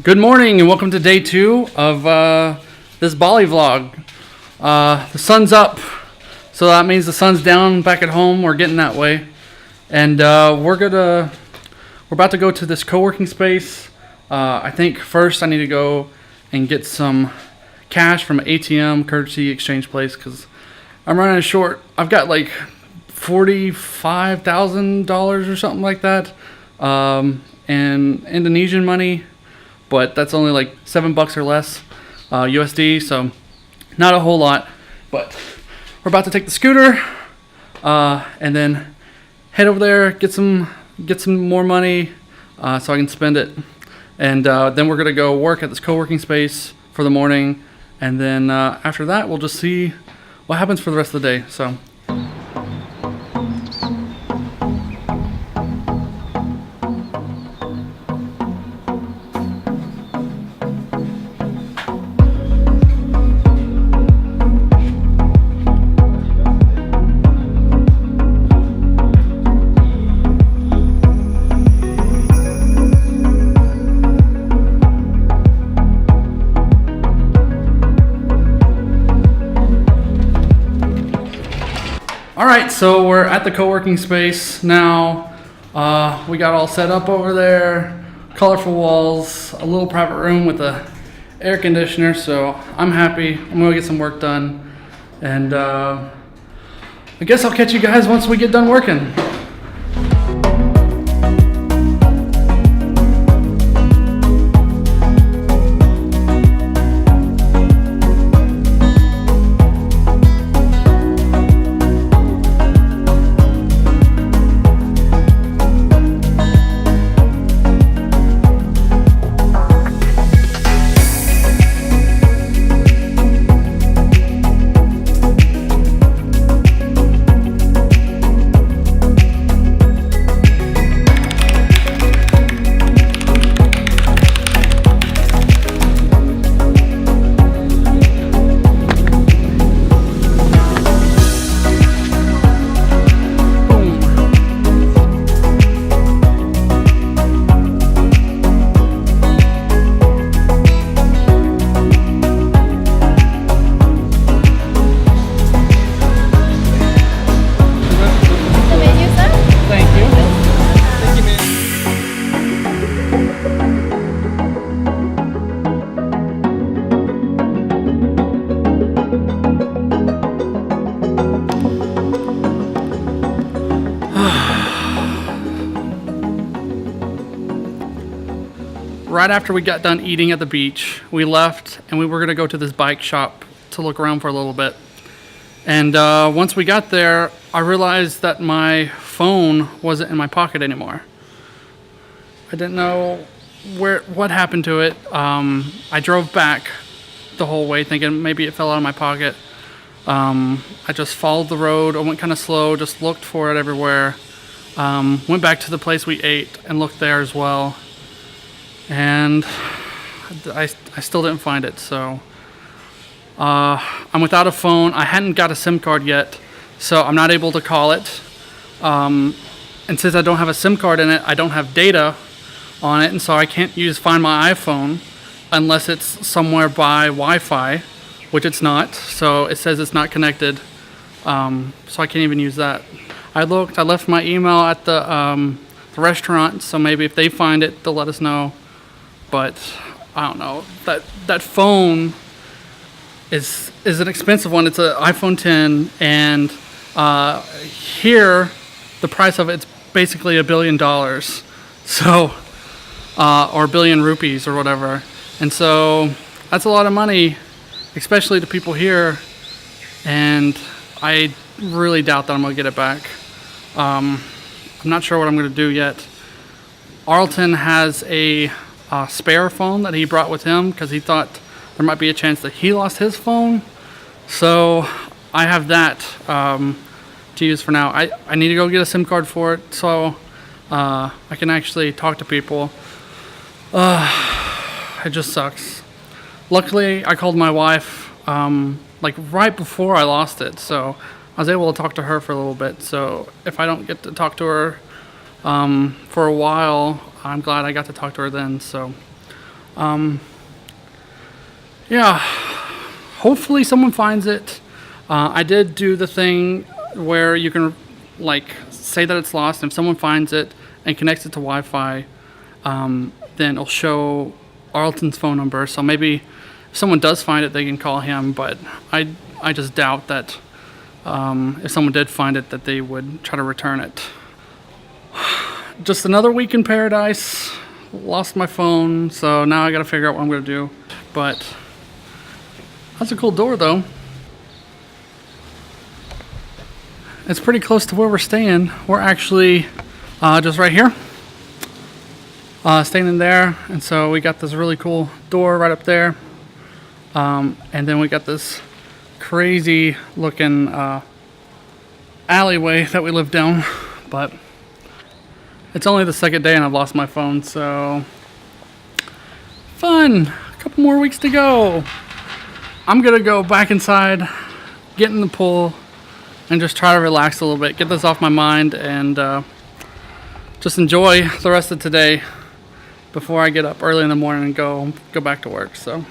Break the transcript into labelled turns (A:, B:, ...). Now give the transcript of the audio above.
A: Good morning and welcome to day 2 of this Bali vlog. The sun's up, so that means the sun's down back at home. We're getting that way, and we're about to go to this co-working space. I think first I need to go and get some cash from ATM courtesy exchange place because I'm running short. I've got like $45,000 or something like that, in Indonesian money. But that's only like $7 or less USD, so not a whole lot. But we're about to take the scooter and then head over there, get some more money so I can spend it, and then we're gonna go work at this co-working space for the morning, and then after that we'll just see what happens for the rest of the day. So. Alright, so we're at the co-working space now. We got all set up over there, colorful walls, a little private room with a air conditioner, so I'm happy. I'm gonna get some work done, and I guess I'll catch you guys once we get done working. Right after we got done eating at the beach, we left and we were going to go to this bike shop to look around for a little bit. And once we got there, I realized that my phone wasn't in my pocket anymore. I didn't know what happened to it. I drove back the whole way thinking maybe it fell out of my pocket. I just followed the road. I went kind of slow, just looked for it everywhere. Went back to the place we ate and looked there as well. And I still didn't find it, so I'm without a phone. I hadn't got a SIM card yet, so I'm not able to call it. And since I don't have a SIM card in it, I don't have data on it, and so I can't Find My iPhone unless it's somewhere by Wi-Fi, which it's not. So it says it's not connected, so I can't even use that. I left my email at the restaurant, so maybe if they find it, they'll let us know. But I don't know. That phone is an expensive one. It's an iPhone 10, and here the price of it's basically $1 billion, so or 1,000,000,000 rupees or whatever. And so that's a lot of money, especially to people here. And I really doubt that I'm gonna get it back. I'm not sure what I'm gonna do yet. Arlton has a spare phone that he brought with him because he thought there might be a chance that he lost his phone. So I have that to use for now. I need to go get a SIM card for it so I can actually talk to people. It just sucks. Luckily, I called my wife like right before I lost it, so I was able to talk to her for a little bit. So if I don't get to talk to her for a while, I'm glad I got to talk to her then. So Yeah, hopefully someone finds it. I did do the thing where you can like say that it's lost, and if someone finds it and connects it to Wi-Fi, then it'll show Arlton's phone number. So maybe if someone does find it, they can call him. But I just doubt that if someone did find it, that they would try to return it. Just another week in paradise. Lost my phone, so now I gotta figure out what I'm gonna do. But that's a cool door, though. It's pretty close to where we're staying. We're actually just right here, staying in there. And so we got this really cool door right up there. And then we got this crazy looking alleyway that we live down. But it's only the second day and I've lost my phone, so fun. A couple more weeks to go. I'm gonna go back inside, get in the pool, and just try to relax a little bit, get this off my mind, and just enjoy the rest of today before I get up early in the morning and go back to work. So